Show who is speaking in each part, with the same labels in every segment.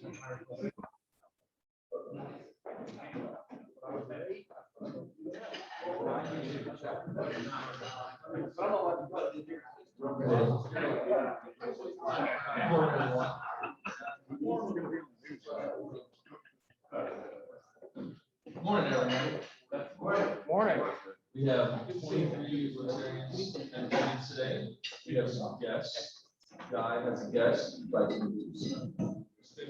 Speaker 1: Morning, everyone. Morning. We have 23 Rotarians and attendance today. We have some guests. Guy has a guest.
Speaker 2: So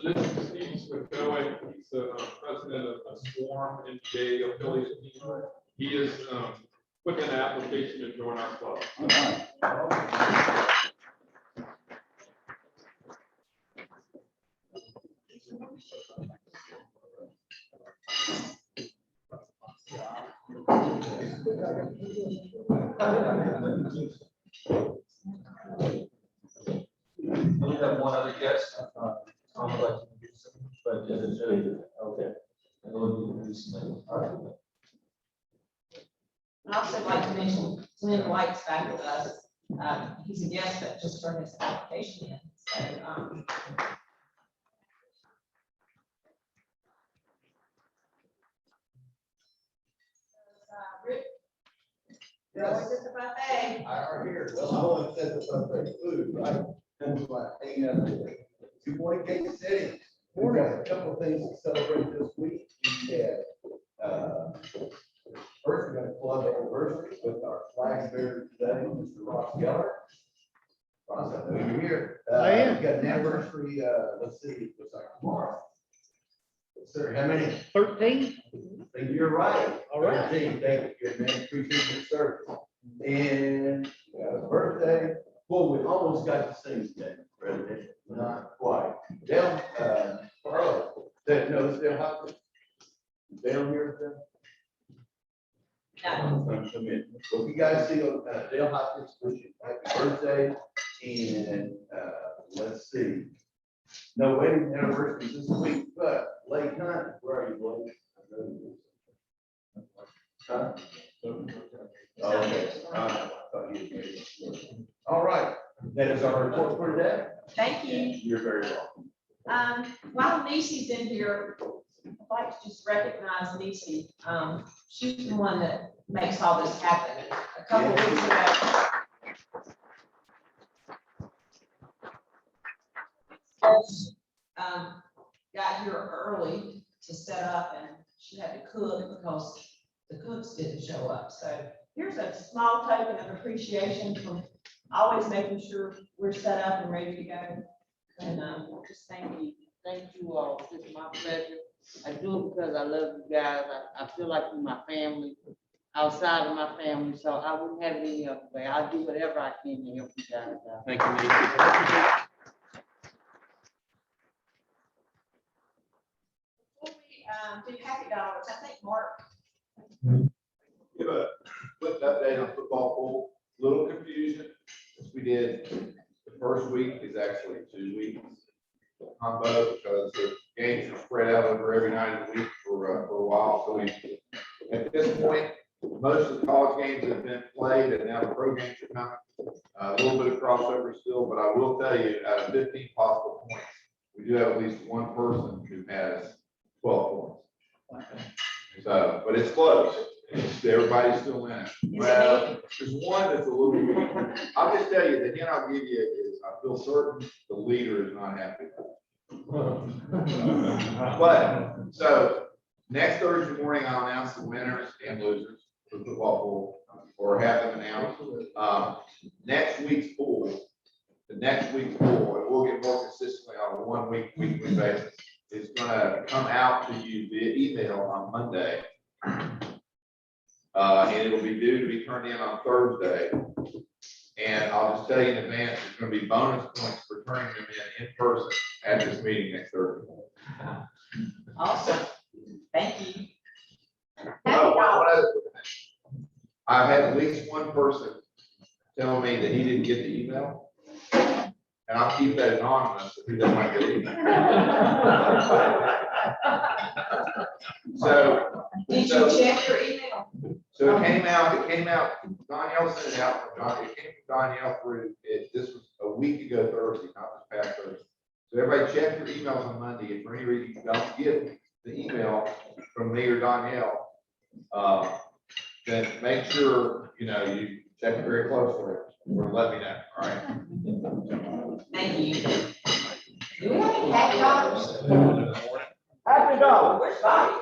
Speaker 2: this is Steve McCoy. He's the president of Swarm NBA affiliate team. He is putting in an application to join our club.
Speaker 1: We have one other guest. Tom would like to introduce him, but okay. And we'll introduce him. All right.
Speaker 3: I'd also like to mention Glenn White's back with us. He's a guest that just turned his application in. So, Rick, you're always at the buffet.
Speaker 4: I are here. Well, I always said the buffet food, right? That's why I hang out there. Good morning, Gate City. We've got a couple of things to celebrate this week. We had, first, we're gonna club anniversary with our flag bearer today, Mr. Ross Geller. Ross, I know you're here. We got an anniversary, let's see, what's that, tomorrow? Sir, how many?
Speaker 5: 13.
Speaker 4: You're right.
Speaker 5: All right.
Speaker 4: 13. Thank you, man. Appreciate your service. And birthday, well, we almost got the same day, President. Not quite. Down, Carlo, no, it's Dale Hopkins. Down here. Well, you guys see, Dale Hopkins, wish you happy birthday. And let's see. No wedding anniversary this week, but late night. Where are you, Blake? Huh? Okay. All right. That is our report for today.
Speaker 3: Thank you.
Speaker 4: You're very welcome.
Speaker 3: While Niecy's in here, I'd like to just recognize Niecy. She's the one that makes all this happen. A couple of weeks ago, got here early to set up, and she had to cook because the cooks didn't show up. So here's a small token of appreciation for always making sure we're set up and ready to go. And just thank you.
Speaker 6: Thank you all. It's my pleasure. I do it because I love you guys. I feel like you're my family, outside of my family, so I wouldn't have it any other way. I'll do whatever I can to help you guys out.
Speaker 1: Thank you,
Speaker 3: Before we do happy dollars, I think Mark.
Speaker 7: Give a quick update on football pool. Little confusion, as we did the first week is actually 2 weeks on both because the games are spread out over every night of the week for a while. So at this point, most of the college games have been played and now the pro games are coming. A little bit of crossover still, but I will tell you, out of 15 possible points, we do have at least one person who has 12 points. So, but it's close. Everybody's still in it. Well, there's one that's a little weak. I'll just tell you, the hint I'll give you is I feel certain the leader is not happy. But, so, next Thursday morning, I'll announce the winners and losers for the football pool, or have them announced. Next week's pool, and we'll get more consistently on a 1 week, weekly basis, is gonna come out to you via email on Monday. And it'll be due to be turned in on Thursday. And I'll just tell you in advance, there's going to be bonus points for turning them in person at this meeting next Thursday.
Speaker 3: Awesome. Thank you.
Speaker 7: Oh, one other thing. I've had at least one person tell me that he didn't get the email. And I'll keep that anonymous if he doesn't like the email.
Speaker 3: Did you check your email?
Speaker 7: So it came out, Danielle sent it out from Danielle through it. This was a week ago Thursday, not this past Thursday. So everybody check your emails on Monday. If for any reason you don't get the email from me or Danielle, then make sure, you know, you check it very closely or let me know, all right?
Speaker 3: Thank you. Do we have any happy dollars?
Speaker 4: Happy dollar.
Speaker 3: Where's Bobby?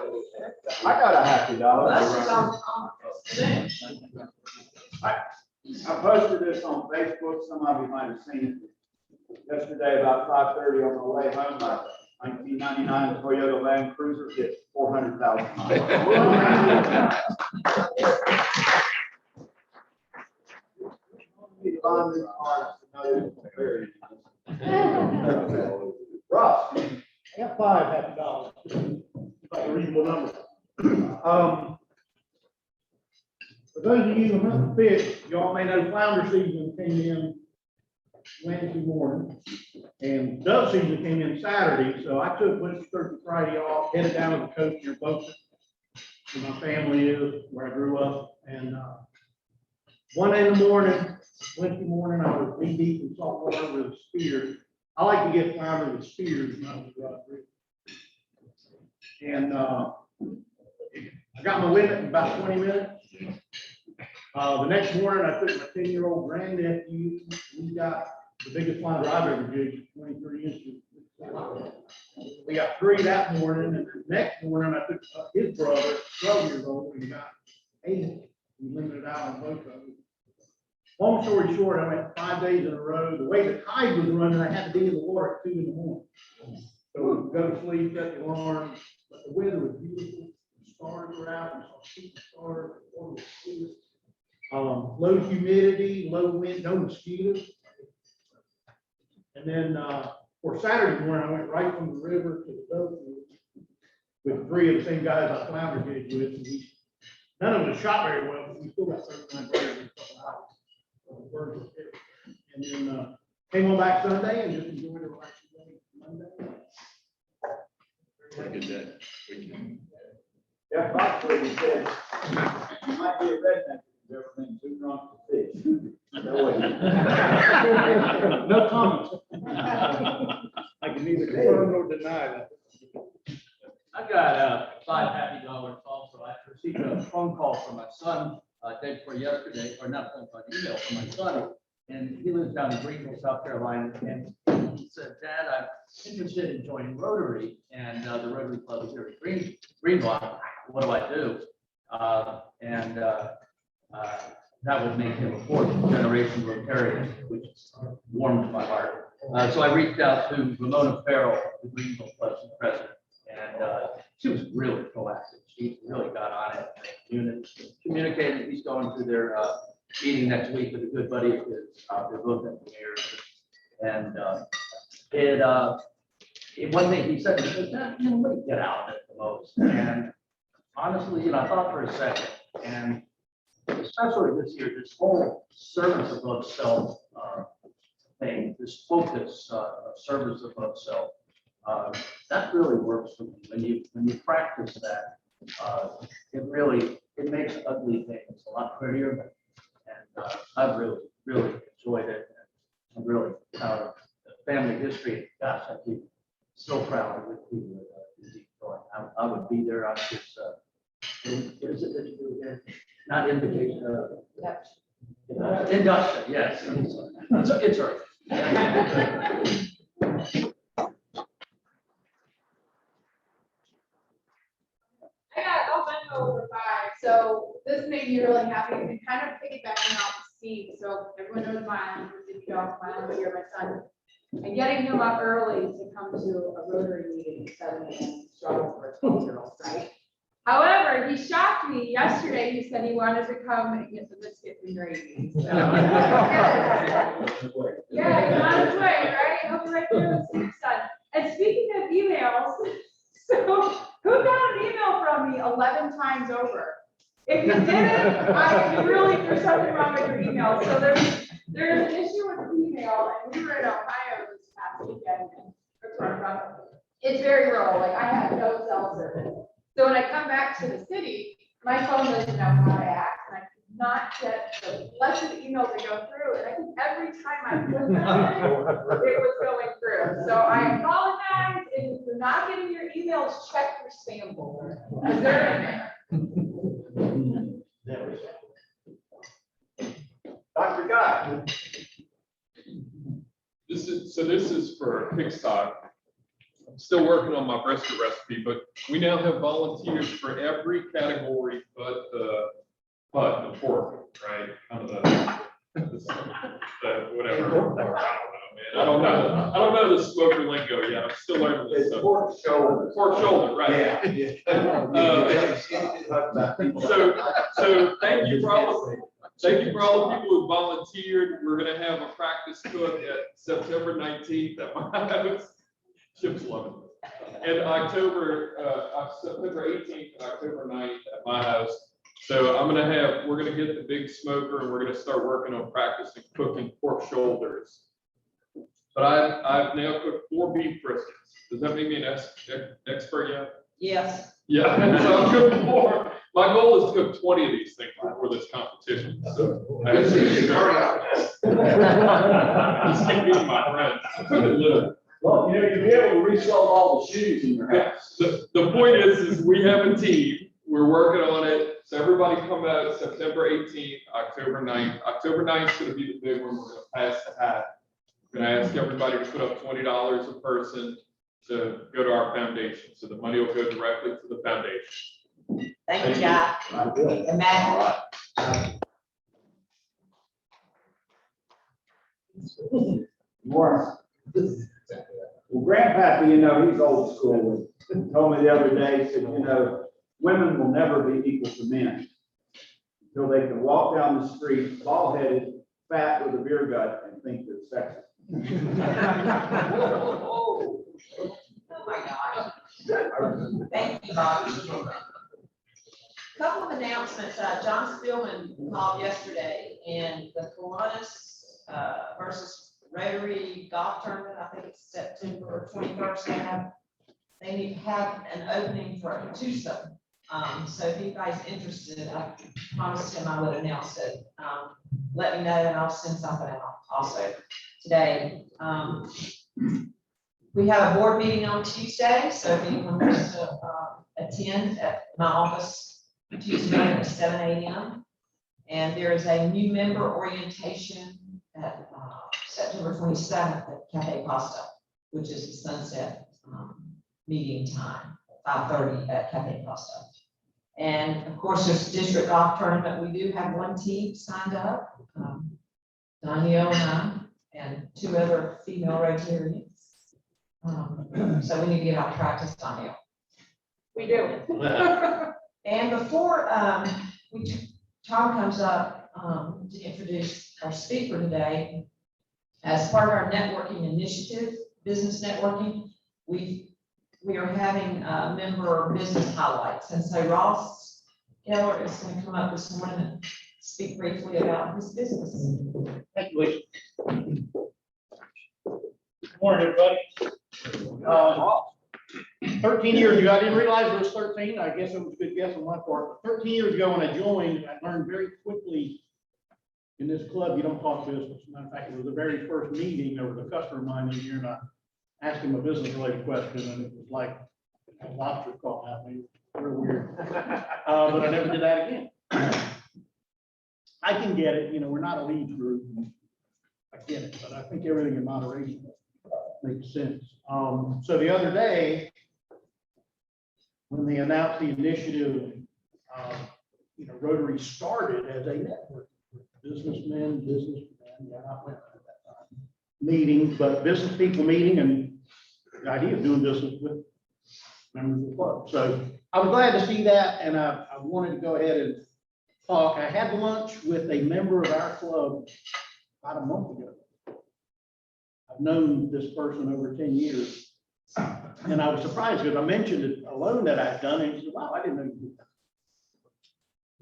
Speaker 4: I got a happy dollar.
Speaker 3: Bus is on.
Speaker 5: I posted this on Facebook, some of you might have seen it yesterday about 5:30 on my way home. My 1999 Toyota Land Cruiser hit 400,000 miles. Ross, I got 5 happy dollars. Like a reasonable number. For those of you who hunt fish, y'all may know flounder season came in Wednesday morning, and dove season came in Saturday, so I took Wednesday, Thursday, Friday off, headed down to the coast near Boca, where my family is, where I grew up, and one day in the morning, Wednesday morning, I was knee deep in salt water with spears. I like to get flounder with spears, not with rod reel. And I got my limit in about 20 minutes. The next morning, I took my 10-year-old grandnephew. We got the biggest flounder I've ever judged, 23 inches. We got 3 that morning, and the next morning, I took his brother, 12 years old, and we got 8. We limited out on both of them. Long story short, I went 5 days in a row. The way the tide was running, I had to be in the water at 2 in the morning. So we go to sleep, set the alarm, but the weather was beautiful. The stars were out, we saw shooting stars, the water was clear. Low humidity, low wind, no mosquitoes. And then for Saturday morning, I went right from the river to the boat with 3 of the same guys I flounder did with. And none of them shot very well, but we still got 39 birds. And then came on back Sunday and just enjoyed the relaxing day Monday.
Speaker 1: Good day.
Speaker 5: Yeah, Foxford said, you might be a redneck if you've ever been too drunk to fish. No comment. I can neither confirm nor deny that.
Speaker 8: I got 5 happy dollars also. I received a phone call from my son day before yesterday, or not phone call, email from my son, and he lives down in Greenville, South Carolina, and he said, Dad, I'm interested in joining Rotary, and the Rotary Club is here at Greenville. What do I do? That would make him a 4th generation Rotarian, which warmed my heart. So I reached out to Ramona Farrell, the Greenville Club's president, and she was really proactive. She really got on it. Communicated. He's going to their meeting next week with a good buddy of his. They're both engineers, and one thing he said, what do you get out of it the most? And honestly, I thought for a second, and especially this year, this whole service above self thing, this focus of service above self, that really works for me. When you practice that, it makes ugly things a lot prettier. And I've really enjoyed it. And I'm really proud of the family history. Gosh, I'd be so proud of what people going. I would be there. I just what is it that you do here? Not invitation. Induction. Yes, it's right.
Speaker 9: I got a bunch over 5, so this made me really happy and kind of piggybacking off of Steve. So everyone knows Milan, if you don't, Milan's here, my son. And getting him up early to come to a Rotary meeting at 7 a.m. struggle for a 12-year-old, right? However, he shocked me yesterday. He said he wanted to come and get the biscuits and gravy. So. Yeah, he's on his way, right? He'll be right there with his son. And speaking of emails, so who got an email from me 11 times over? If you didn't, there's something wrong with your email. So there's an issue with email, and we were in Ohio this past weekend. It's very rural. Like I have no cell service. So when I come back to the city, my phone doesn't know how to act, and I not get the blessed emails that go through, and I think every time I clicked on it, it was going through. So I apologize, if you're not getting your emails, check your spam folder, because they're in there.
Speaker 4: Dr. Guy.
Speaker 2: This is for pig stock. I'm still working on my brisket recipe, but we now have volunteers for every category but the pork, right? Kind of the whatever. I don't know the smoker lingo yet. I'm still learning this stuff.
Speaker 4: Pork shoulder.
Speaker 2: Pork shoulder, right?
Speaker 4: Yeah.
Speaker 2: So thank you for all the people who volunteered. We're gonna have a practice cook at September 19th at my house. Chip's loving it. And September 18th and October 9th at my house. So we're gonna get the big smoker and we're gonna start working on practicing cooking pork shoulders. But I've now cooked 4 beef briskets. Does that make me an expert yet?
Speaker 3: Yes.
Speaker 2: Yeah, so I'm cooking more. My goal is to cook 20 of these things before this competition. So I have to just keep meeting my friends. I cook it little.
Speaker 4: Well, you know, you'll be able to resell all the shoes in your house.
Speaker 2: The point is we have a team. We're working on it. So everybody come out September 18th, October 9th. October 9th is going to be the big one. We're going to pass the hat. We're going to ask everybody to put up $20 a person to go to our foundation. So the money will go directly to the foundation.
Speaker 3: Thank you, Guy. And Matt.
Speaker 10: Morris. Well, Grandpappy, you know, he's old school. He told me the other day, he said, you know, women will never be equal to men until they can walk down the street, bald-headed, fat with a beer gut, and think they're sexy.
Speaker 3: Oh my gosh. Thank you, Bobby. Couple of announcements. John Spielman called yesterday, and the Kiwanis versus Rotary golf tournament, I think it's September 21st. They need to have an opening for a twosome. So if anybody's interested, I promised him I would announce it. Let me know, and I'll send something out also today. We have a board meeting on Tuesday, so if anyone wants to attend at my office Tuesday at 7 a.m. And there is a new member orientation at September 27th at Cafe Pasta, which is the sunset meeting time, 5:30 at Cafe Pasta. And of course, there's a district golf tournament. We do have one team signed up, Danielle and I, and 2 other female Rotarians. So we need to get out practice, Danielle.
Speaker 9: We do.
Speaker 3: And before Tom comes up to introduce our speaker today, as part of our networking initiative, business networking, we are having member business highlights. And so Ross Geller is going to come up this morning and speak briefly about his business.
Speaker 5: Thank you, Lisa. Good morning, everybody. 13 years ago, I didn't realize it was 13. I guess it was a good guess on my part. But 13 years ago, when I joined, I learned very quickly in this club, you don't talk business. As a matter of fact, it was the very first meeting. There was a customer of mine in here, and I asked him a business-related question, and it was like a lobster caught at me. Real weird. But I never did that again. I can get it. You know, we're not a lead group. I get it, but I think everything in moderation makes sense. So the other day, when they announced the initiative, you know, Rotary started as a network, businessmen, yeah, not women at that time, meeting, but business people meeting, and the idea of doing business with members of the club. So I was glad to see that, and I wanted to go ahead and talk. I had lunch with a member of our club about a month ago. I've known this person over 10 years. And I was surprised because I mentioned it, a loan that I'd done, and he said, wow, I didn't know you did that.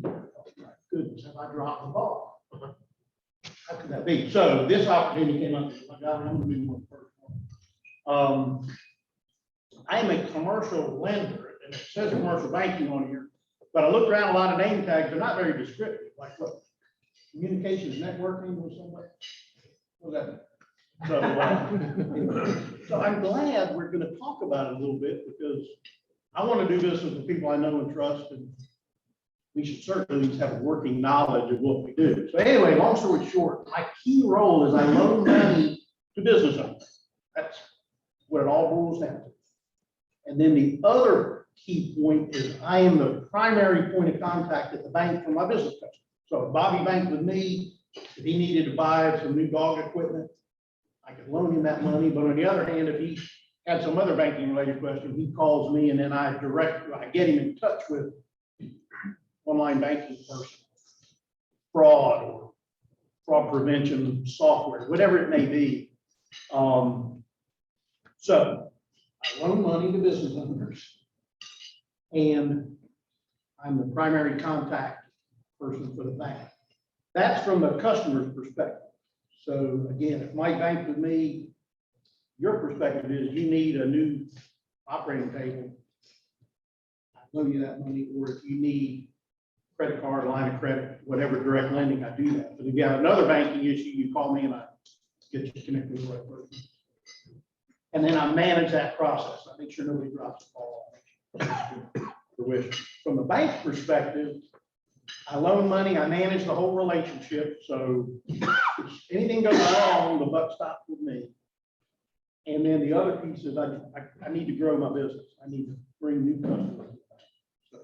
Speaker 5: Oh, my goodness, have I dropped the ball? How could that be? So this opportunity came up. I got, I'm going to be one first one. I am a commercial lender, and it says commercial banking on here, but I looked around a lot of name tags. They're not very descriptive. like what? Communications networking or something? What was that? So I'm glad we're gonna talk about it a little bit because I want to do business with people I know and trust, and we should certainly at least have a working knowledge of what we do. So anyway, long story short, my key role is I loan money to business owners. That's what it all boils down to. And then the other key point is I am the primary point of contact at the bank for my business customers. So if Bobby banked with me, if he needed to buy some new dog equipment, I could loan him that money. But on the other hand, if he had some other banking related question, he calls me and then I get him in touch with online banking person, fraud or fraud prevention software, whatever it may be. So I loan money to business owners and I'm the primary contact person for the bank. That's from the customer's perspective. So again, if Mike banked with me, your perspective is you need a new operating table. I loan you that money, or if you need credit card, line of credit, whatever direct lending, I do that. But if you have another banking issue, you call me and I get you connected with the right person. And then I manage that process. I make sure nobody drops the ball. From the bank's perspective, I loan money, I manage the whole relationship. So if anything goes wrong, the buck stops with me. And then the other piece is I need to grow my business. I need to bring new customers. So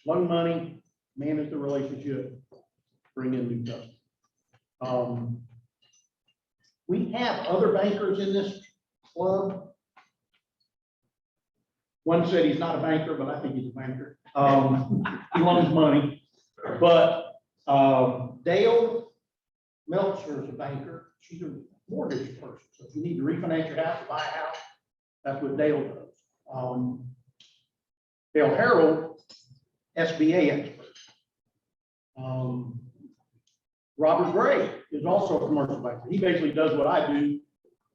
Speaker 5: loan money, manage the relationship, bring in new customers. We have other bankers in this club. One said he's not a banker, but I think he's a banker. He loans money. But Dale Meltzer is a banker. She's a mortgage person. So if you need to refinance your house or buy a house, that's what Dale does. Dale Harold, SBA expert. Robert Gray is also a commercial banker. He basically does what I do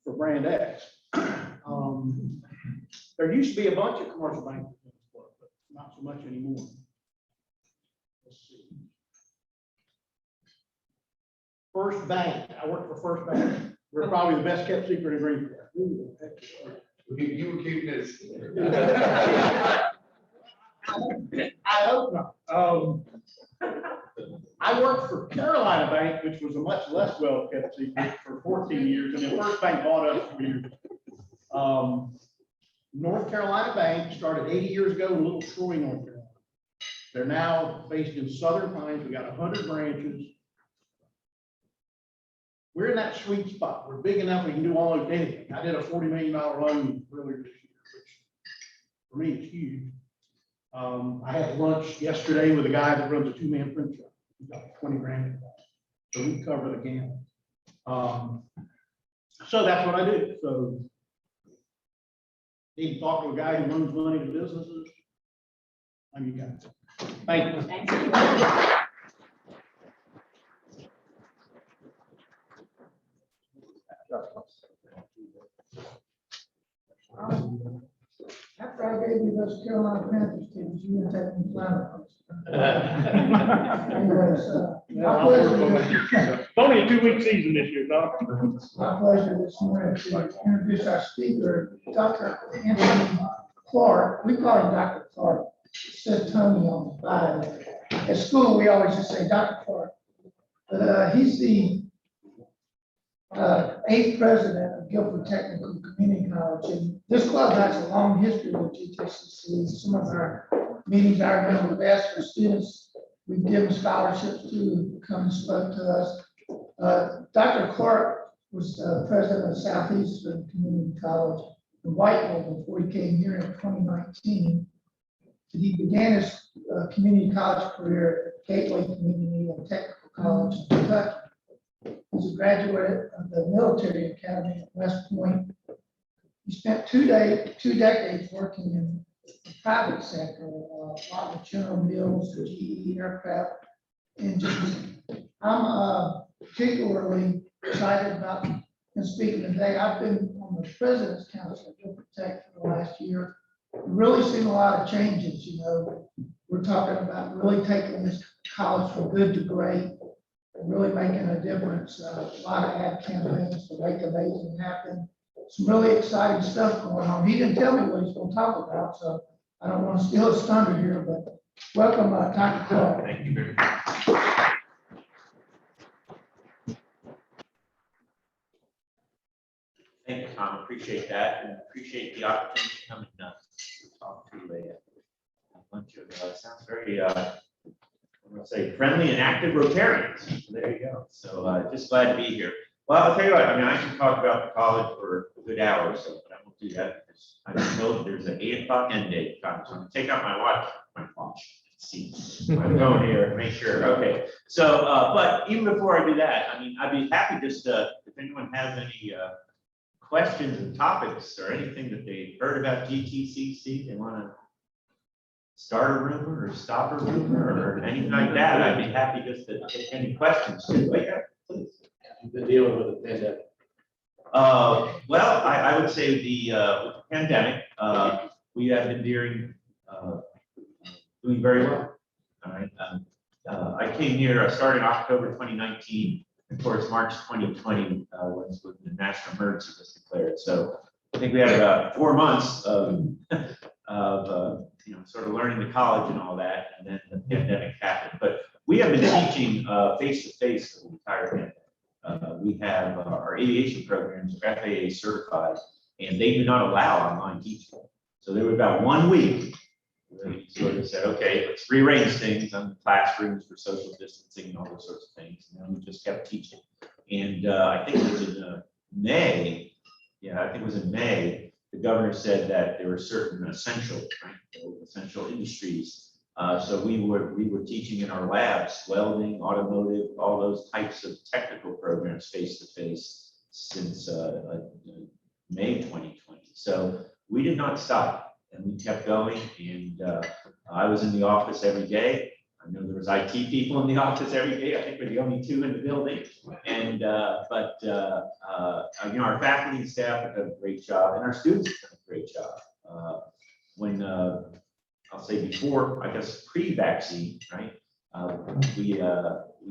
Speaker 5: for Brand X. There used to be a bunch of commercial bankers in this club, but not so much anymore. Let's see. First Bank. I work for First Bank. We're probably the best kept secret in Greenfield.
Speaker 7: You were keeping this.
Speaker 5: I hope not. I worked for Carolina Bank, which was a much less well kept secret, for 14 years, and then First Bank bought us for years. North Carolina Bank started 80 years ago in Little Troy, North Carolina. They're now based in Southern Pines. We got 100 branches. We're in that sweet spot. We're big enough we can do almost anything. I did a $40 million loan earlier this year, which for me is huge. I had lunch yesterday with a guy that runs a two-man print shop. He got 20 grand. So we cover the gamut. So that's what I do. So need to talk to a guy who loans money to businesses. I'm you guys. Thank you.
Speaker 3: Thank you.
Speaker 11: After I gave you those Carolina Panthers tickets, you didn't take me flying. Anyways, my pleasure.
Speaker 5: It's only a 2-week season this year, Doc.
Speaker 11: My pleasure this morning to introduce our speaker, Dr. Anthony Clarke. We call him Dr. Clarke. It said Tony on the bio. At school, we always just say Dr. Clarke. But he's the 8th president of Guilford Technical Community College. And this club has a long history with GTCC. Some of our meetings I remember best for students we've given scholarships to come and spoke to us. Dr. Clarke was president of Southeastern Community College in Whiteville before he came here in 2019. He began his community college career at Gateway Community and Technical College in Kentucky. He's a graduate of the Military Academy at West Point. He spent two decades working in the private sector, a lot of General Mills, GE aircraft, and just I'm particularly excited about him speaking today. I've been on the President's Council at Guilford Tech for the last year. Really seen a lot of changes. You know, we're talking about really taking this college from good to great, really making a difference. A lot of ad campaigns to make amazing happen. Some really exciting stuff going on. He didn't tell me what he's gonna talk about, so I don't want to steal his thunder here, but welcome, Dr. Clarke.
Speaker 12: Thank you very much. Thank you, Tom. Appreciate that and appreciate the opportunity to come and talk to a bunch of, sounds very, I'm gonna say friendly and active Rotarians. There you go. So just glad to be here. Well, I'll tell you what, I mean, I can talk about the college for a good hour or so, but I won't do that because I just know that there's an 8 o'clock end date. So I'm gonna take out my watch. See, I'm going here to make sure. Okay. So, but even before I do that, I mean, I'd be happy just if anyone has any questions and topics or anything that they heard about GTCC, they want to start a rumor or stop a rumor or anything like that, I'd be happy just to take any questions too. Like, please.
Speaker 4: You've been dealing with the pandemic.
Speaker 12: Well, I would say with the pandemic, we have been doing very well. All right. I came here, I started October 2019. Of course, March 2020 was when the national emergency was declared. So I think we had about 4 months of sort of learning the college and all that, and then the pandemic happened. But we have been teaching face to face the entire pandemic. We have our aviation programs are FAA certified, and they do not allow online teaching. So there was about 1 week where we sort of said, okay, let's rearrange things on the classrooms for social distancing and all those sorts of things. And then we just kept teaching. And I think it was in May. Yeah, I think it was in May. The governor said that there were certain essential industries. So we were teaching in our labs, welding, automotive, all those types of technical programs face to face since May 2020. So we did not stop. And we kept going, and I was in the office every day. I know there was IT people in the office every day. I think we're the only 2 in the building. And our faculty and staff have done a great job, and our students have done a great job. When I'll say before, I guess pre-vaccine, right? We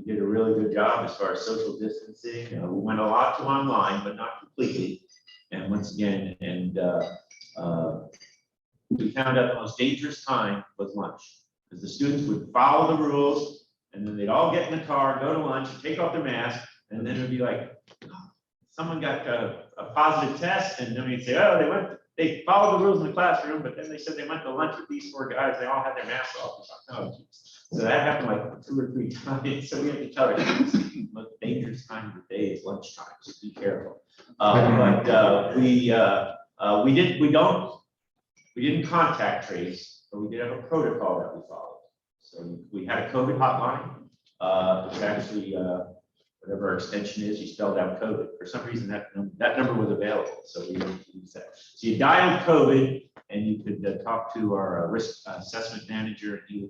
Speaker 12: did a really good job as far as social distancing. We went a lot to online, but not completely. And once again, we found out the most dangerous time was lunch, because the students would follow the rules, and then they'd all get in the car, go to lunch, take off their mask, and then it would be like, oh, someone got a positive test, and then we'd say, oh, they followed the rules in the classroom, but then they said they went to lunch with these 4 guys, they all had their masks off. Oh, so that happened like 2 or 3 times. So we have to tell them the most dangerous time of the day is lunchtime, so be careful. We didn't contact trace, but we did have a protocol that we followed. So we had a COVID hotline, which actually, whatever our extension is, you spelled out COVID. For some reason, that number was available, so we used that. So you dialed COVID, and you could talk to our risk assessment manager, and he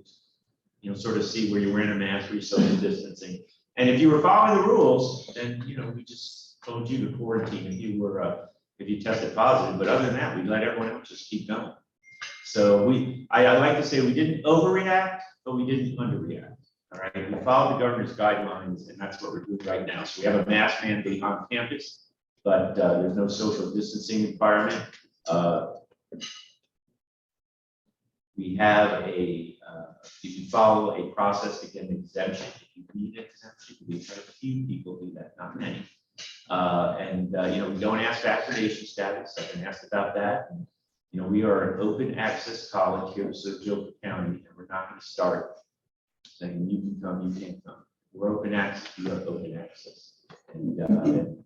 Speaker 12: would, sort of see where you were in a mask, where you're social distancing. And if you were following the rules, then we just told you to quarantine if you tested positive. But other than that, we let everyone else just keep going. So I like to say we didn't overreact, but we didn't underreact. All right, we followed the governor's guidelines, and that's what we're doing right now. So we have a mask mandate on campus, but there's no social distancing requirement. We have you can follow a process to get an exemption. If you need an exemption, we've had a few people do that, not many. We don't ask vaccination status. I've been asked about that. And, we are an open access college here in Guilford County, and we're not going to start saying you can come, you can't come. We're open access, we are open access. And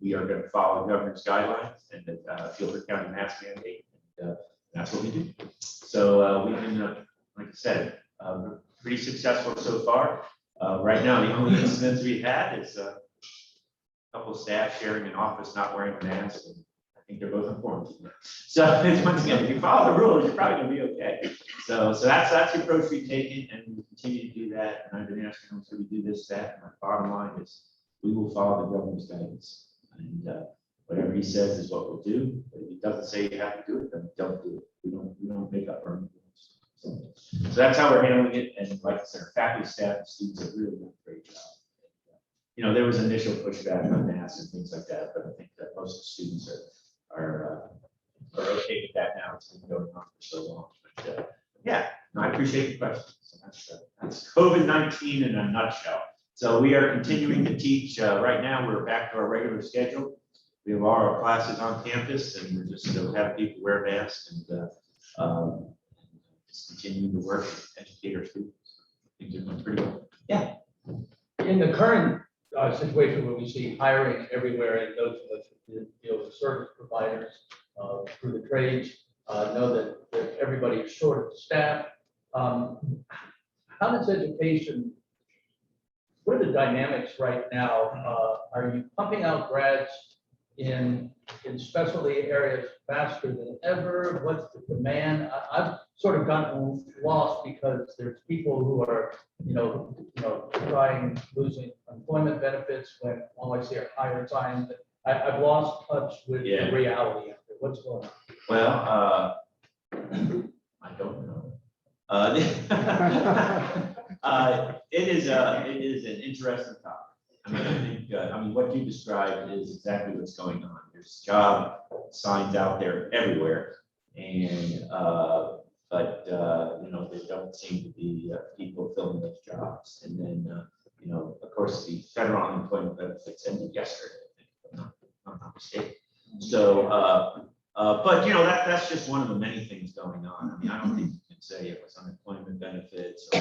Speaker 12: we are going to follow the governor's guidelines and the Guilford County mask mandate. And that's what we do. So we've been, like I said, pretty successful so far. Right now, the only incidents we've had is a couple of staff sharing an office, not wearing a mask. And I think they're both in quarantine. So once again, if you follow the rules, you're probably going to be okay. So that's the approach we've taken, and we continue to do that. And I've been asking them, so we do this, that. And my bottom line is we will follow the governor's guidance. And whatever he says is what we'll do. But if he doesn't say you have to do it, then don't do it. We don't make up our own rules. So So that's how we're handling it, and like I said, our faculty, staff, and students have really done a great job. You know, there was initial pushback on masks and things like that, but I think that most of the students are okay with that now. It's been going on for so long. But yeah, no, I appreciate the question. So that's COVID-19 in a nutshell. So we are continuing to teach. Right now, we're back to our regular schedule. We have all our classes on campus, and we're just have people wear masks and just continuing to work and educate our students. I think they're doing pretty well. Yeah.
Speaker 8: In the current situation where we see hiring everywhere, and those of us who deal with service providers through the trades know that everybody is short of staff. How does education, what are the dynamics right now? Are you pumping out grads in specialty areas faster than ever? What's the demand? I've sort of gotten lost because there's people who are, losing employment benefits when all I see are higher signs. I've lost touch with the reality of it. What's going on?
Speaker 12: Well, I don't know. It is an interesting topic. I mean, I think, what you described is exactly what's going on. There's job signs out there everywhere, and there don't seem to be people filling those jobs. And then, of course, the federal unemployment benefits ended yesterday, if I'm not mistaken. So, that's just one of the many things going on. I mean, I don't think you can say it was unemployment benefits or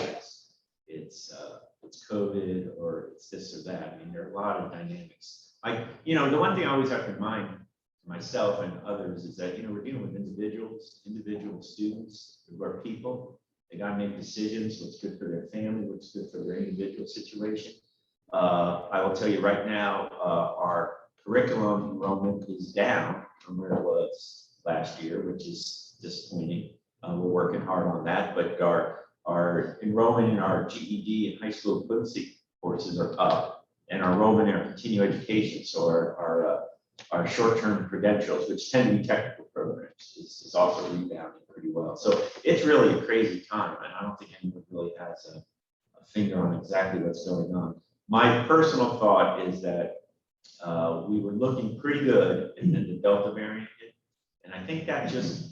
Speaker 12: it's COVID or it's this or that. I mean, there are a lot of dynamics. The one thing I always have to remind myself and others is that, we're dealing with individual students who are people. They got to make decisions, what's good for their family, what's good for their individual situation. I will tell you right now, our curriculum enrollment is down from where it was last year, which is disappointing. We're working hard on that, but our enrollment in our GED and high school equivalency courses are up, and our enrollment in our continuing education, so our short-term credentials, which tend to be technical programs, is also rebounding pretty well. So it's really a crazy time, and I don't think anyone really has a finger on exactly what's going on. My personal thought is that we were looking pretty good, and then the Delta variant hit, and I think that just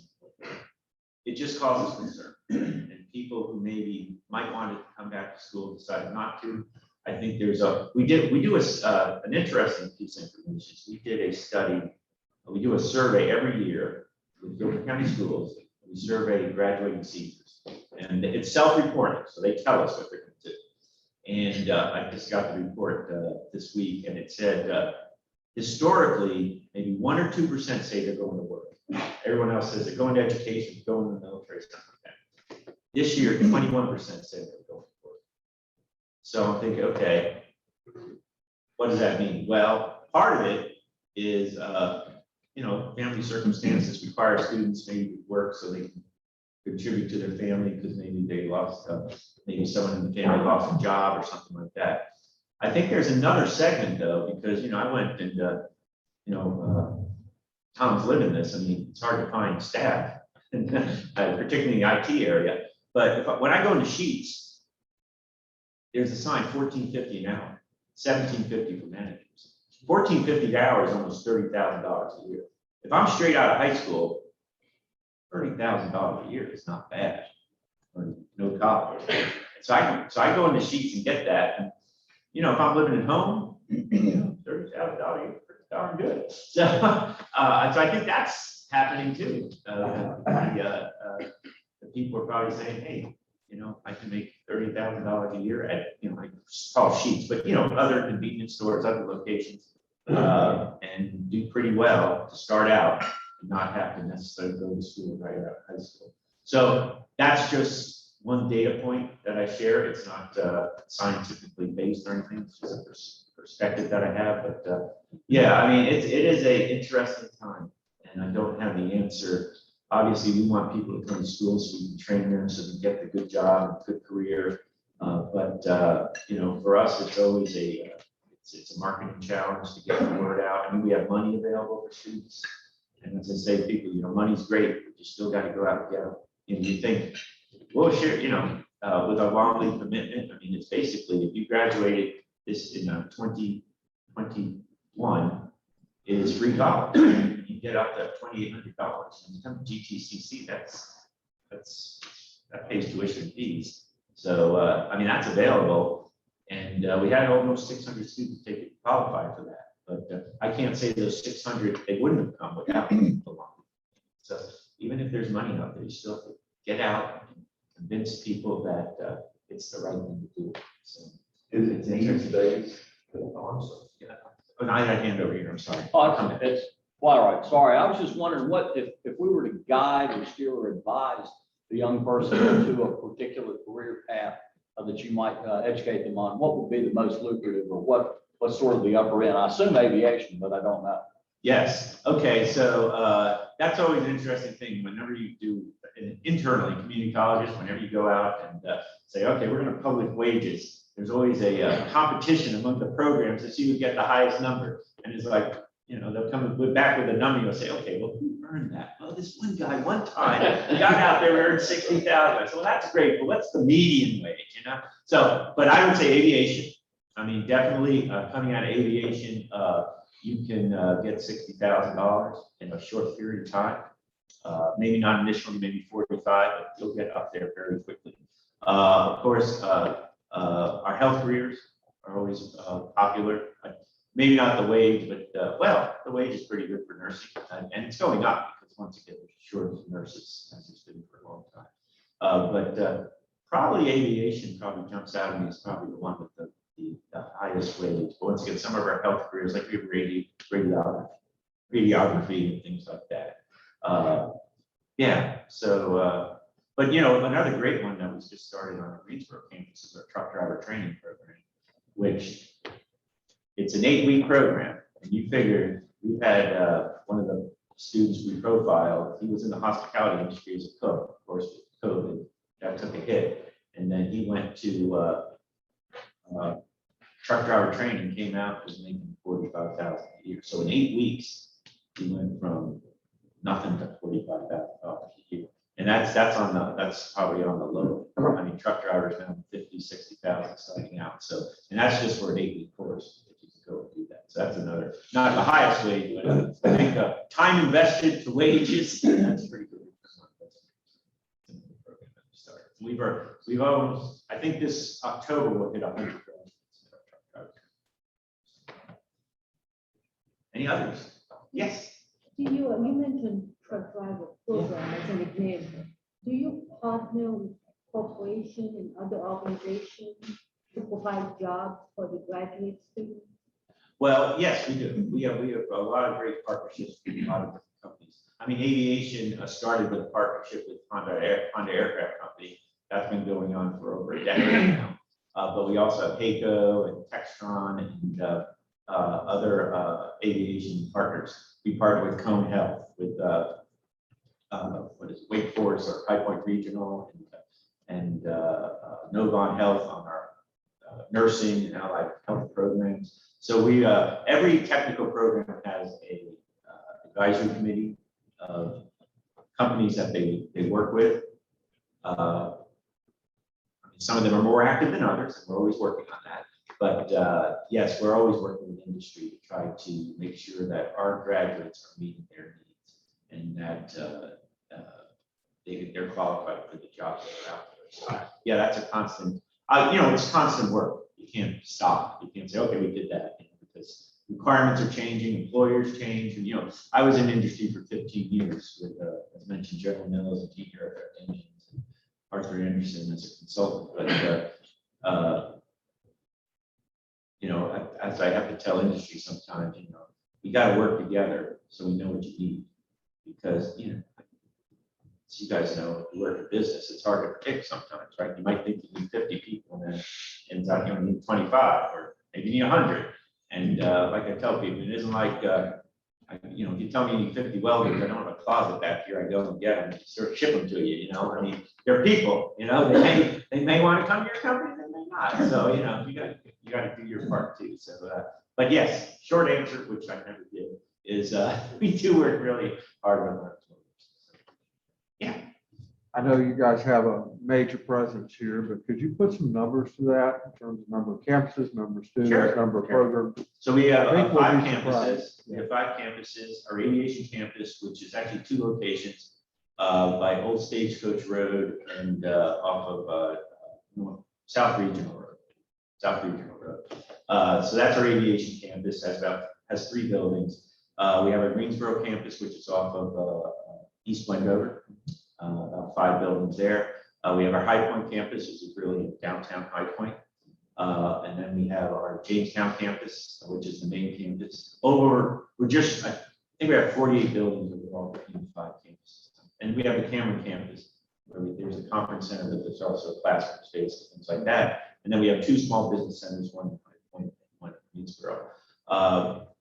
Speaker 12: causes concern. And people who maybe might want to come back to school decided not to. I think we do an interesting piece of information. We did a study. We do a survey every year with Guilford County Schools. We survey graduating seniors, and it's self-reporting, so they tell us what they're going to do. And I just got the report this week, and it said historically, maybe 1 or 2% say they're going to work. Everyone else says they're going to education, going to the military, stuff like that. This year, 21% say they're going to work. So I'm thinking, okay, what does that mean? Well, part of it is, family circumstances require students maybe to work so they can contribute to their family because maybe they lost, maybe someone in the family lost a job or something like that. I think there's another segment though, because, I went and, Tom's living this. I mean, it's hard to find staff, particularly in the IT area. But when I go into Sheets, there's a sign $14.50 an hour, $17.50 for managers. $14.50 an hour is almost $30,000 a year. If I'm straight out of high school, $30,000 a year is not bad. Or no college. So I go into Sheets and get that. And, if I'm living at home, $30,000 a year, pretty darn good. So I think that's happening too. The people are probably saying, hey, I can make $30,000 a year at, I call Sheets, but other convenience stores, other locations, and do pretty well to start out and not have to necessarily go to school right out of high school. So that's just one data point that I share. It's not scientifically based or anything. It's just a perspective that I have. But it is a interesting time, and I don't have the answer. Obviously, we want people to come to school so we can train them so they get the good job and good career. For us, it's always it's a marketing challenge to get the word out. I mean, we have money available for students, and as I say, people, money's great, but you still got to go out and get them. You think we'll share, with our long leave commitment, I mean, it's basically, if you graduated this in 2021, is free college. You get up to $2,800 and become GTCC, that pays tuition fees. So, I mean, that's available. And we had almost 600 students take it, qualify for that. But I can't say those 600, they wouldn't have come without the long. So even if there's money out there, you still have to get out and convince people that it's the right thing to do. So
Speaker 4: Is it these days?
Speaker 12: yeah. But I got a hand over here, I'm sorry.
Speaker 13: Oh, it's quite all right. Sorry, I was just wondering what, if we were to guide or steer or advise the young person into a particular career path that you might educate them on, what would be the most lucrative, or what's sort of the upper end? I assume aviation, but I don't know.
Speaker 12: Yes, okay, so that's always an interesting thing. Whenever you do internally, community colleges, whenever you go out and say, okay, we're gonna publish wages, there's always a competition among the programs to see who get the highest number. And it's like, they'll come back with a number, you'll say, okay, well, who earned that? Well, this one guy, one time, got out there, earned 60,000. I said, well, that's great, but what's the median wage, So, but I would say aviation. I mean, definitely coming out of aviation, you can get $60,000 in a short period of time. Maybe not initially, maybe 45, but you'll get up there very quickly. Of course, our health careers are always popular. Maybe not the wage, but the wage is pretty good for nursing, and it's going up because once again, there's a shortage of nurses, as it's been for a long time. But probably aviation probably jumps out at me as probably the one with the highest wage. But once again, some of our health careers, like we have radiography and things like that. So, but another great one that was just started on our Greensboro campus is our truck driver training program, which it's an 8-week program. And you figure we've had one of the students we profiled, he was in the hospitality industry as a cook, of course, with COVID, that took a hit. And then he went to truck driver training, came out, was making $45,000 a year. So in 8 weeks, he went from nothing to $45,000 a year. And that's probably on the low. I mean, truck drivers now 50, 60,000 starting out. So, and that's just for an 8-week course if you can go and do that. So that's another, not the highest wage, but I think time invested to wages, that's pretty good. We've almost, I think this October we'll hit 100. Any others? Yes.
Speaker 14: Do you mentioned truck driver program as an example. Do you partner with corporations and other organizations to provide jobs for the graduate students?
Speaker 12: Well, yes, we do. We have a lot of great partnerships with a lot of different companies. I mean, aviation started with a partnership with Honda Aircraft Company. That's been going on for over a decade now. But we also have HAECO and Textron and other aviation partners. We partner with Cone Health, with Wake Forest or High Point Regional, and Novon Health on our nursing and allied health programs. So we every technical program has a advisory committee of companies that they work with. Some of them are more active than others, and we're always working on that. But yes, we're always working with industry to try to make sure that our graduates are meeting their needs and that they're qualified for the jobs that are out there. So yeah, that's a constant, it's constant work. You can't stop. You can't say, okay, we did that, because requirements are changing, employers change. And, I was in industry for 15 years with, as mentioned, General Mills and GE Aircraft Engines, and Arthur Anderson as a consultant. But, as I have to tell industry sometimes, we got to work together so we know what you need. Because, as you guys know, if you work in business, it's hard to predict sometimes, right? You might think you need 50 people, and then ends out you need 25, or maybe you need 100. And like I tell people, it isn't like, if you tell me you need 50 welders, I don't have a closet back here, I go and get them and sort of ship them to you, I mean, they're people, they may want to come to your company, they may not. So, you got to do your part too. So, but yes, short answer, which I never did, is we do work really hard with our employees. Yeah.
Speaker 15: I know you guys have a major presence here, but could you put some numbers to that in terms of number of campuses, number of students,
Speaker 12: Sure,
Speaker 15: number of
Speaker 12: sure.
Speaker 15: programs?
Speaker 12: So we have
Speaker 15: I think we'll
Speaker 12: five
Speaker 15: be
Speaker 12: campuses.
Speaker 15: surprised.
Speaker 12: We have five campuses. Our aviation campus, which is actually two locations, by Old Stagecoach Road and off of South Regional Road. So that's our aviation campus. Has three buildings. We have a Greensboro campus, which is off of East Wendover. About 5 buildings there. We have our High Point campus, which is really downtown High Point. And then we have our Jamestown campus, which is the main campus. I think we have 48 buildings overall between the 5 campuses. And we have the Cameron campus, where there's a conference center, but there's also a classroom space, and things like that. And then we have 2 small business centers, one in High Point and one in Greensboro.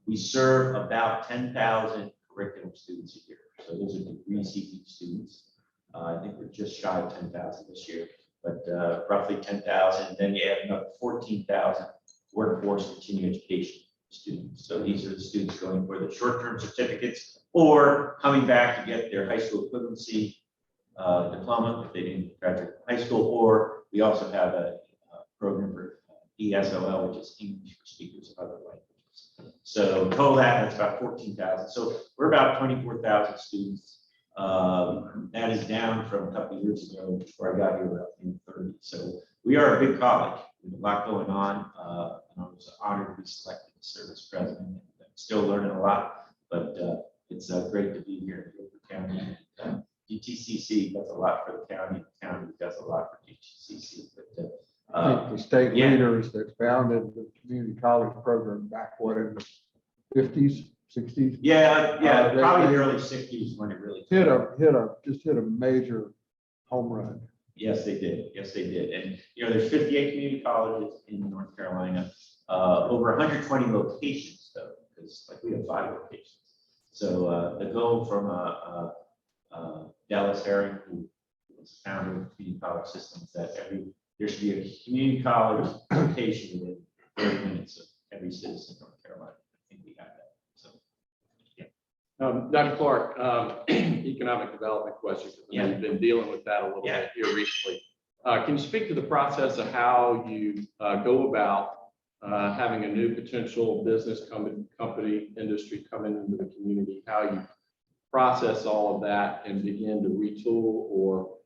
Speaker 12: We serve about 10,000 curriculum students a year. So those are degree-seeking students. I think we're just shy of 10,000 this year, but roughly 10,000. Then you add another 14,000 workforce continuing education students. So these are the students going for the short-term certificates or coming back to get their high school equivalency diploma if they didn't graduate from high school. Or we also have a program for ESOL, which is English for speakers of other languages. So total that's about 14,000. So we're about 24,000 students. That is down from a couple of years ago before I got here, about 30. So we are a big college. There's a lot going on. And I was honored to be selected as service president. I'm still learning a lot, but it's great to be here in Guilford County. GTCC does a lot for the county. The county does a lot for GTCC. But
Speaker 15: I think the state
Speaker 12: yeah.
Speaker 15: leaders that founded the community college program back in the 50s, 60s.
Speaker 12: Yeah,
Speaker 15: They-
Speaker 12: probably
Speaker 15: they
Speaker 12: the early 60s when it really
Speaker 15: hit a major home run.
Speaker 12: Yes, they did. Yes, they did. And, there's 58 community colleges in North Carolina, over 120 locations though, because we have 5 locations. So the goal from Dallas Herring, who was the founder of the community college system, is that there should be a community college location within 30 minutes of every citizen in North Carolina. I think we got that. So, yeah.
Speaker 2: Dr. Clarke, economic development questions.
Speaker 12: Yeah.
Speaker 2: You've been dealing with that a little
Speaker 12: Yeah.
Speaker 2: bit here recently. Can you speak to the process of how you go about having a new potential business company industry coming into the community, how you process all of that and begin to retool or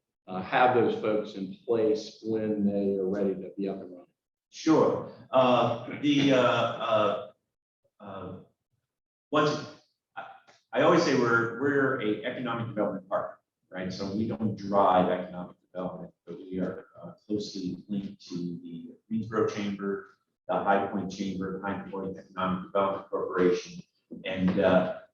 Speaker 2: have those folks in place when they are ready to be up and running?
Speaker 12: Sure. I always say we're a economic development partner, right? So we don't drive economic development, but we are closely linked to the Greensboro Chamber, the High Point Chamber, the High Point Economic Development Corporation, and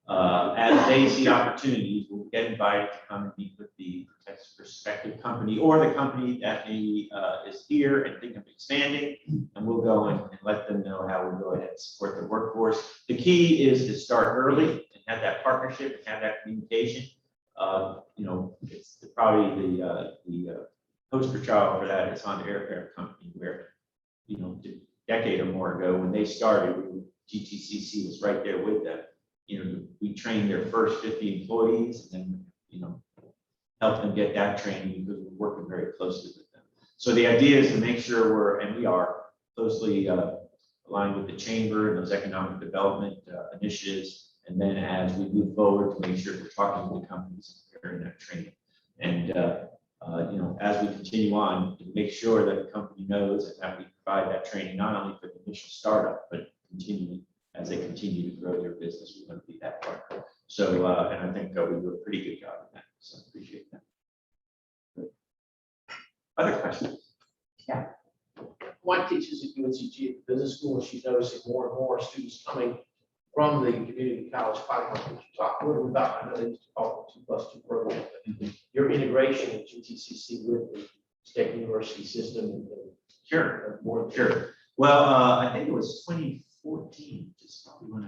Speaker 12: as they see opportunities, we'll get invited to come and meet with the prospective company or the company that maybe is here and thinking of expanding, and we'll go and let them know how we'll go ahead and support the workforce. The key is to start early and have that partnership and have that communication. It's probably the poster child for that is Honda Aircraft Company, where a decade or more ago when they started, GTCC was right there with them. We trained their first 50 employees and then, help them get that training because we're working very closely with them. So the idea is to make sure we are closely aligned with the chamber and those economic development initiatives. And then as we move forward to make sure we're talking to the companies during that training. And, as we continue on to make sure that the company knows and that we provide that training, not only for the initial startup, but as they continue to grow their business, we're going to be that partner. So, and I think we do a pretty good job of that. So appreciate that. Other questions?
Speaker 16: Yeah. My teacher's at UNCG Business School, and she's noticing more and more students coming from the community college pipeline. Could you talk a little bit about, I know they used to call it 2+2 program, but your integration at GTCC with the state university system? And
Speaker 12: Sure. Sure. Well, I think it was 2014, which is probably when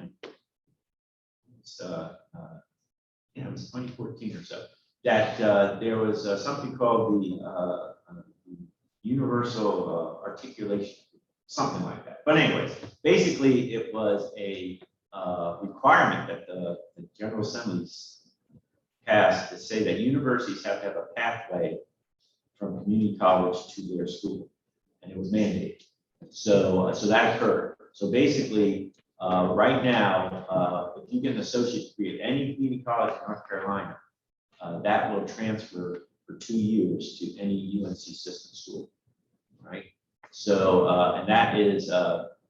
Speaker 12: it was 2014 or so, that there was something called the Universal Articulation, something like that. But anyways, basically it was a requirement that the General Assembly's passed that say that universities have to have a pathway from community college to their school, and it was mandated. So that occurred. So basically, right now, if you get an associate degree at any community college in North Carolina, that will transfer for 2 years to any UNC system school, right? So, and that is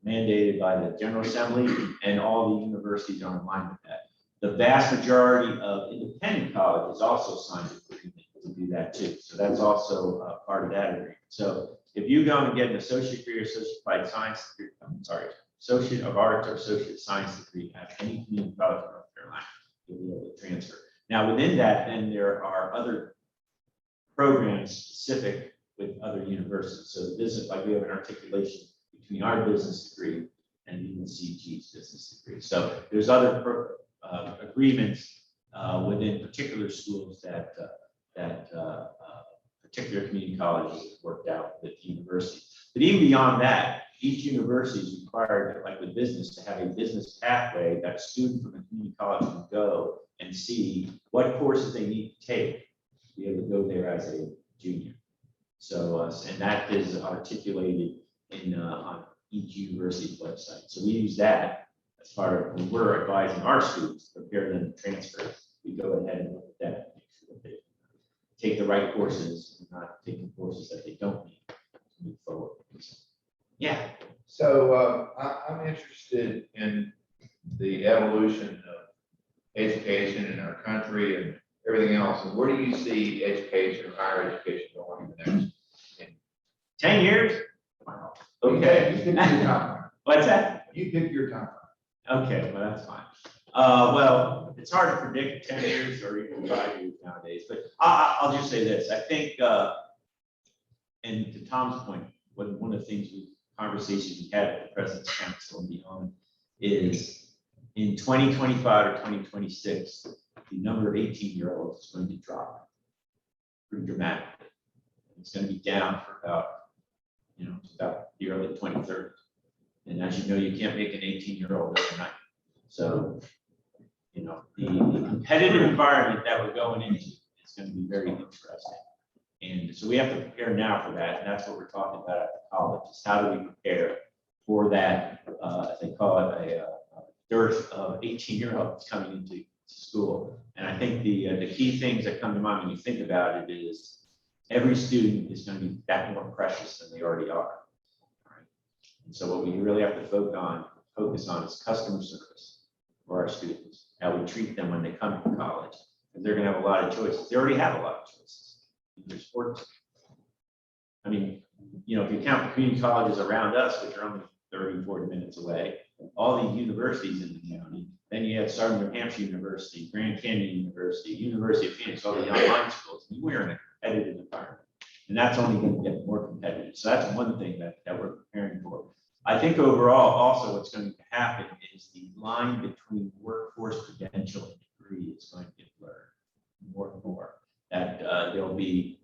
Speaker 12: mandated by the General Assembly, and all the universities are in line with that. The vast majority of independent colleges also signed an agreement to do that too. So that's also part of that agreement. So if you go and get an associate degree or associate applied science degree, associate of arts or associate science degree at any community college in North Carolina, you'll be able to transfer. Now within that, then there are other programs specific with other universities. So the business, like we have an articulation between our business degree and UNCG's business degree. So there's other agreements within particular schools that particular community colleges have worked out with the university. But even beyond that, each university is required, like with business, to have a business pathway that a student from a community college can go and see what courses they need to take to be able to go there as a junior. So, and that is articulated in on each university's website. So we use that as part of when we're advising our students to prepare them to transfer. We go ahead and look at that, make sure that they take the right courses and not taking courses that they don't need to move forward. Yeah.
Speaker 7: So I'm interested in the evolution of education in our country and everything else. And where do you see education, higher education going in the next
Speaker 12: 10 years? Wow. Okay.
Speaker 7: You pick your time.
Speaker 12: What's that?
Speaker 7: You pick your time.
Speaker 12: Okay, well, that's fine. Well, it's hard to predict 10 years or even 5 years nowadays, but I'll just say this. I think, and to Tom's point, one of the things conversations we had at the President's Council and beyond is in 2025 or 2026, the number of 18-year-olds is going to drop pretty dramatically. It's going to be down for about the early 2030s. And as you know, you can't make an 18-year-old overnight. So, the competitive environment that we're going into is going to be very interesting. And so we have to prepare now for that. And that's what we're talking about at the college, is how do we prepare for that, as they call it, a dearth of 18-year-olds coming into school. And I think the key things that come to mind when you think about it is every student is going to be that more precious than they already are. Right? And so what we really have to focus on is customer service for our students, how we treat them when they come to college. And they're going to have a lot of choices. They already have a lot of choices. There's sports. I mean, if you count the community colleges around us, which are only 30, 40 minutes away, all the universities in the county, then you have Southern New Hampshire University, Grand Canyon University, University of Phoenix, all the online schools. And we're in a competitive environment. And that's only going to get more competitive. So that's one thing that we're preparing for. I think overall, also what's going to happen is the line between workforce credential and degree is going to get blurred more and more. That there'll be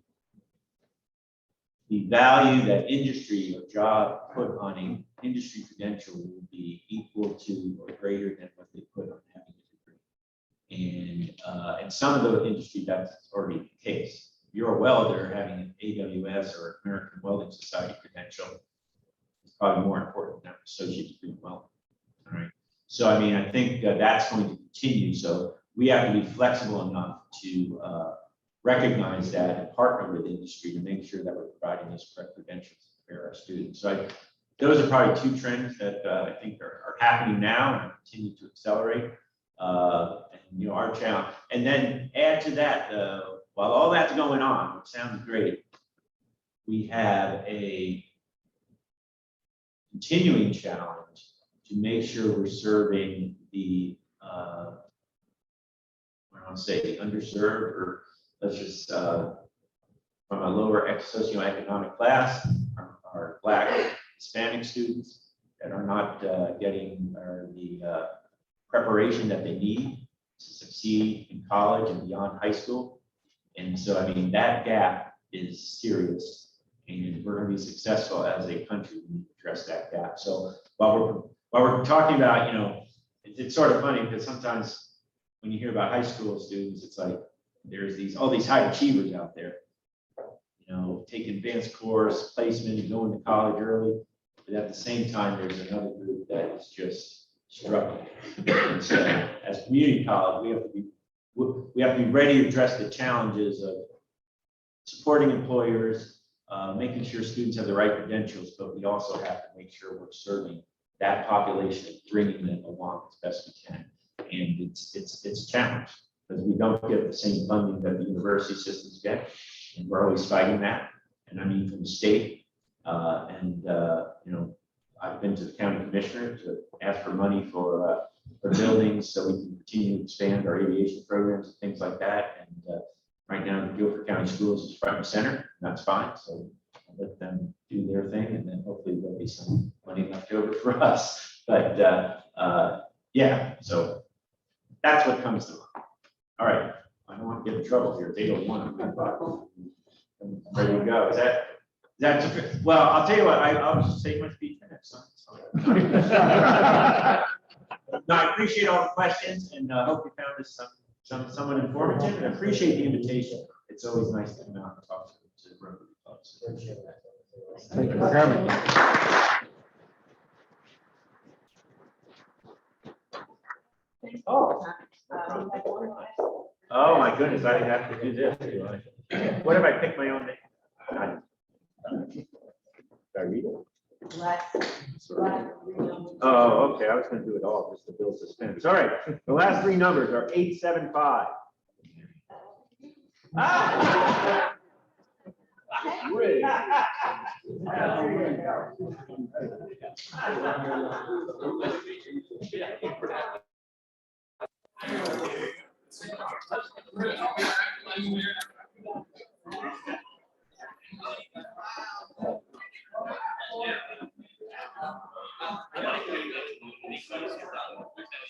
Speaker 12: the value that industry or job put on an industry credential will be equal to or greater than what they put on having a degree. And some of the industry, that's already the case. If you're a welder, having an AWS or American Welding Society credential is probably more important than an associate degree in welding. All right. So I mean, I think that's going to continue. So we have to be flexible enough to recognize that and partner with industry to make sure that we're providing those correct credentials for our students. So those are probably two trends that I think are happening now and continue to accelerate. And our challenge, and then add to that, while all that's going on, which sounds great, we have a continuing challenge to make sure we're serving the underserved, or let's just from a lower socioeconomic class, our Black, Hispanic students that are not getting the preparation that they need to succeed in college and beyond high school. And so, I mean, that gap is serious, and we're going to be successful as a country to address that gap. So while we're talking about, it's sort of funny because sometimes when you hear about high school students, it's like, there's all these high achievers out there. You know, take advanced course, placement, and going to college early. But at the same time, there's another group that is just struggling. And so as community college, we have to be ready to address the challenges of supporting employers, making sure students have the right credentials, but we also have to make sure we're serving that population and bringing them along as best we can. And it's a challenge because we don't get the same funding that the university systems get. And we're always fighting that. And I mean, from the state, you know, I've been to the county commissioner to ask for money for buildings so we can continue to expand our aviation programs and things like that. And right now, the Guilford County Schools is front and center, and that's fine. So I'll let them do their thing, and then hopefully there'll be some money left over for us. But yeah, so that's what comes to mind. All right, I don't want to get in trouble here. They don't want to. Ready to go. Is that well? I'll tell you what. I'll just say my speech minutes. No, I appreciate all the questions, and hope you found this somewhat informative, and appreciate the invitation. It's always nice to come out and talk to Rotary folks.
Speaker 15: Thank you for coming.
Speaker 12: Oh my goodness, I have to do this. Do I? What if I pick my own name? Did I read it? Oh, okay, I was gonna do it all, just the bill suspense. All right, the last three numbers are 875.